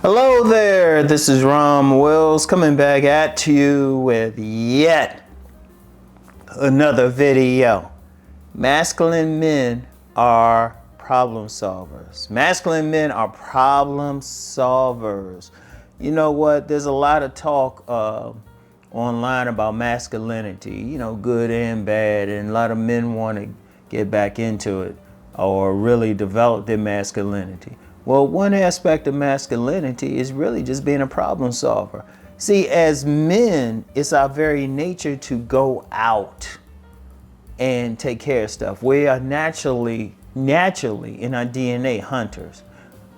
Hello there, this is Rom Wills coming back at you with yet another video. Masculine men are problem solvers. Masculine men are problem solvers. You know what? There's a lot of talk online about masculinity, you know, good and bad, and a lot of men want to get back into it or really develop their masculinity. Well, one aspect of masculinity is really just being a problem solver. See, as men, it's our very nature to go out and take care of stuff. We are naturally in our DNA hunters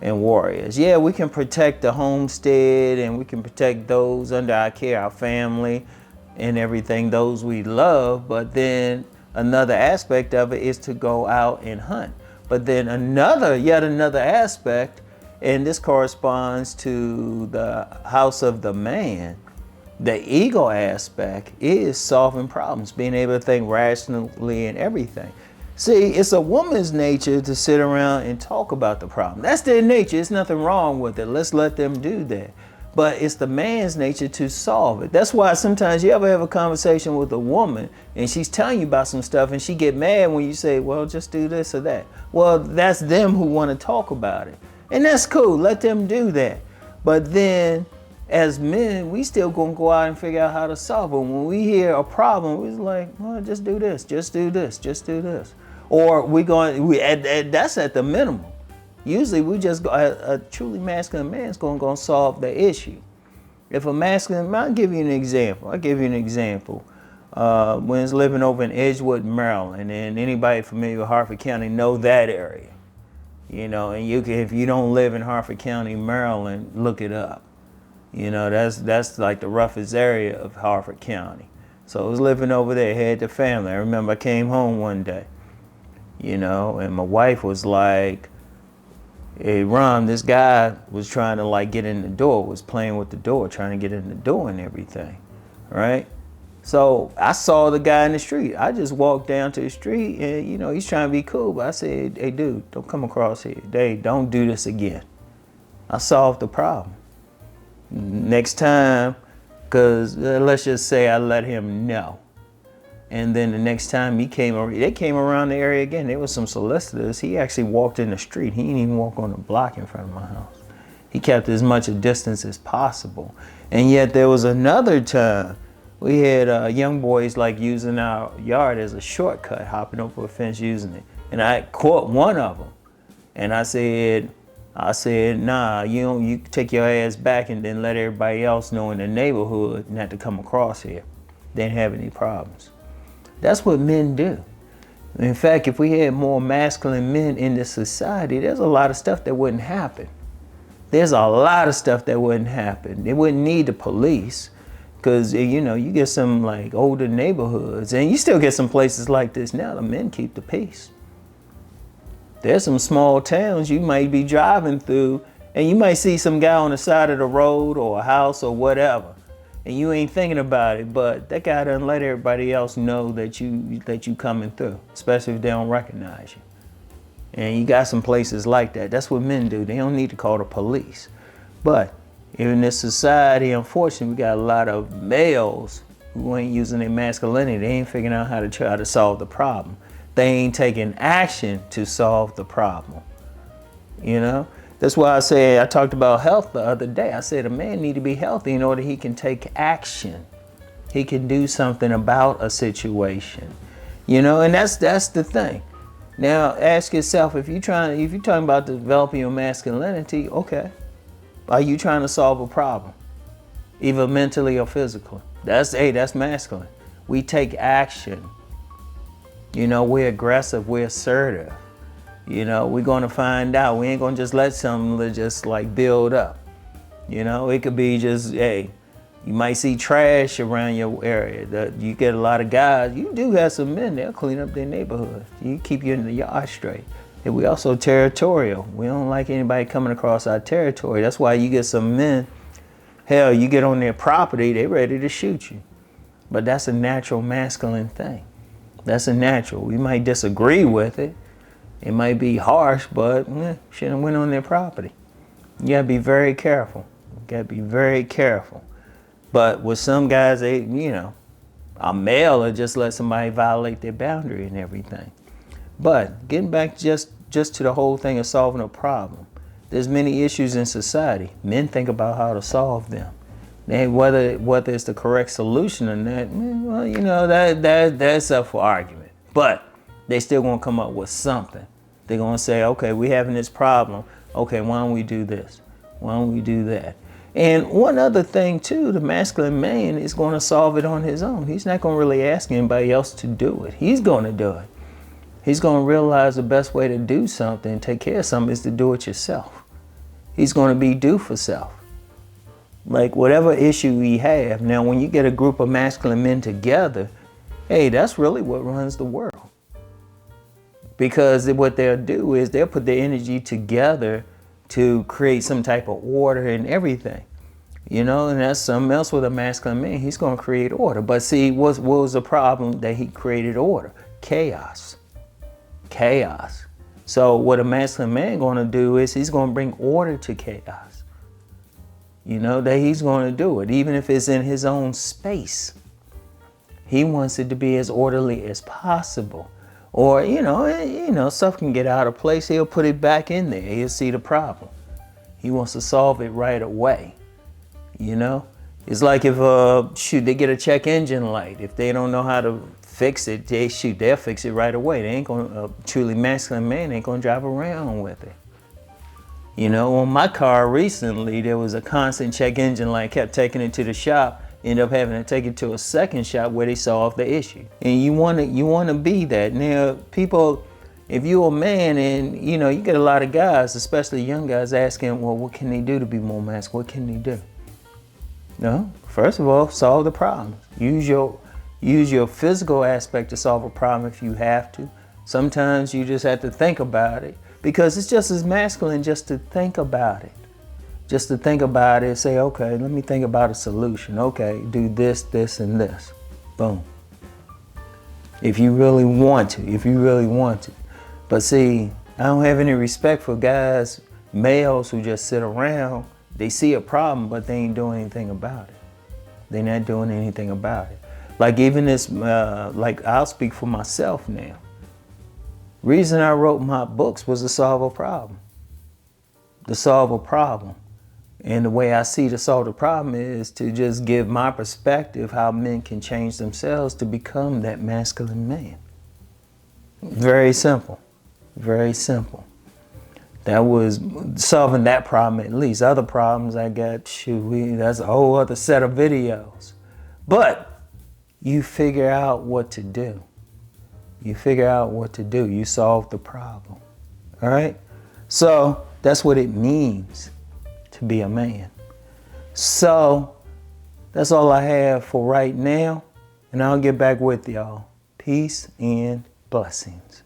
and warriors. Yeah, we can protect the homestead and we can protect those under our care, our family and everything, those we love, but then another aspect of it is to go out and hunt. But then yet another aspect, and this corresponds to the house of the man, the ego aspect is solving problems, being able to think rationally and everything. See, it's a woman's nature to sit around and talk about the problem. That's their nature. There's nothing wrong with it. Let's let them do that. But it's the man's nature to solve it. That's why sometimes you ever have a conversation with a woman and she's telling you about some stuff and she get mad when you say, well, just do this or that. Well, that's them who want to talk about it. And that's cool. Let them do that. But then as men, we still gonna go out and figure out how to solve it. When we hear a problem, we're like, well, just do this, just do this, just do this. Or that's at the minimum. Usually we just go, a truly masculine man is going to solve the issue. If a masculine, I'll give you an example. When I was living over in Edgewood, Maryland, and anybody familiar with Harford County know that area. You know, and if you don't live in Harford County, Maryland, look it up. You know, that's like the roughest area of Harford County. So I was living over there, had the family. I remember I came home one day, you know, and my wife was like, hey, Ron, this guy was trying to like get in the door, was playing with the door, trying to get in the door and everything, right? So I saw the guy in the street. I just walked down to the street and, you know, he's trying to be cool. But I said, hey, dude, don't come across here. Hey, don't do this again. I solved the problem. Next time, because let's just say I let him know. And then the next time they came around the area again. There was some solicitors. He actually walked in the street. He didn't even walk on the block in front of my house. He kept as much a distance as possible. And yet there was another time we had young boys like using our yard as a shortcut, hopping over a fence using it. And I caught one of them. And I said, nah, you take your ass back and then let everybody else know in the neighborhood not to come across here. They didn't have any problems. That's what men do. In fact, if we had more masculine men in this society, there's a lot of stuff that wouldn't happen. There's a lot of stuff that wouldn't happen. They wouldn't need the police because, you know, you get some like older neighborhoods and you still get some places like this now. The men keep the peace. There's some small towns you might be driving through and you might see some guy on the side of the road or a house or whatever. And you ain't thinking about it, but that guy doesn't let everybody else know that you coming through, especially if they don't recognize you. And you got some places like that. That's what men do. They don't need to call the police. But in this society, unfortunately, we got a lot of males who ain't using their masculinity. They ain't figuring out how to try to solve the problem. They ain't taking action to solve the problem. You know? That's why I talked about health the other day. I said a man need to be healthy in order he can take action. He can do something about a situation. You know, and that's the thing. Now ask yourself, if you're talking about developing your masculinity, okay. Are you trying to solve a problem? Either mentally or physically. That's masculine. We take action. You know, we're aggressive, we're assertive. You know, we're going to find out. We ain't going to just let something just like build up. You know, it could be just, hey, you might see trash around your area. You get a lot of guys. You do have some men, they'll clean up their neighborhood. You keep you in the yard straight. And we also territorial. We don't like anybody coming across our territory. That's why you get some men, hell, you get on their property, they're ready to shoot you. But that's a natural masculine thing. That's a natural. We might disagree with it. It might be harsh, but shouldn't went on their property. You gotta be very careful. You gotta be very careful. But with some guys, they, a male will just let somebody violate their boundary and everything. But getting back just to the whole thing of solving a problem, there's many issues in society. Men think about how to solve them. And whether it's the correct solution or not, well, that's up for argument. But they still gonna come up with something. They're gonna say, okay, we having this problem. Okay, why don't we do this? Why don't we do that? And one other thing too, the masculine man is gonna solve it on his own. He's not gonna really ask anybody else to do it. He's gonna do it. He's gonna realize the best way to do something, take care of something, is to do it yourself. He's gonna be do for self. Like whatever issue we have. Now, when you get a group of masculine men together, hey, that's really what runs the world. Because what they'll do is they'll put their energy together to create some type of order and everything. And that's something else with a masculine man. He's going to create order. But see, what was the problem that he created order? Chaos. Chaos. So what a masculine man going to do is he's going to bring order to chaos. That he's going to do it, even if it's in his own space. He wants it to be as orderly as possible. Or, stuff can get out of place. He'll put it back in there. He'll see the problem. He wants to solve it right away. It's like if, they get a check engine light. If they don't know how to fix it, they'll fix it right away. They ain't going to, truly masculine man ain't going to drive around with it. On my car recently, there was a constant check engine light, kept taking it to the shop. End up having to take it to a second shop where they solve the issue. And you want to be that. Now, people, if you're a man and, you get a lot of guys, especially young guys, asking, well, what can they do to be more masculine? What can they do? No, first of all, solve the problem. Use your physical aspect to solve a problem if you have to. Sometimes you just have to think about it, because it's just as masculine just to think about it. Just to think about it, say, okay, let me think about a solution. Okay, do this, this, and this. Boom. If you really want to. But see, I don't have any respect for guys, males who just sit around. They see a problem, but they ain't doing anything about it. They're not doing anything about it. Like even this, I'll speak for myself now. Reason I wrote my books was to solve a problem. To solve a problem. And the way I see to solve the problem is to just give my perspective how men can change themselves to become that masculine man. Very simple. Very simple. That was solving that problem at least. Other problems I got, that's a whole other set of videos. But you figure out what to do. You figure out what to do. You solve the problem. All right? So that's what it means to be a man. So that's all I have for right now, and I'll get back with y'all. Peace and blessings.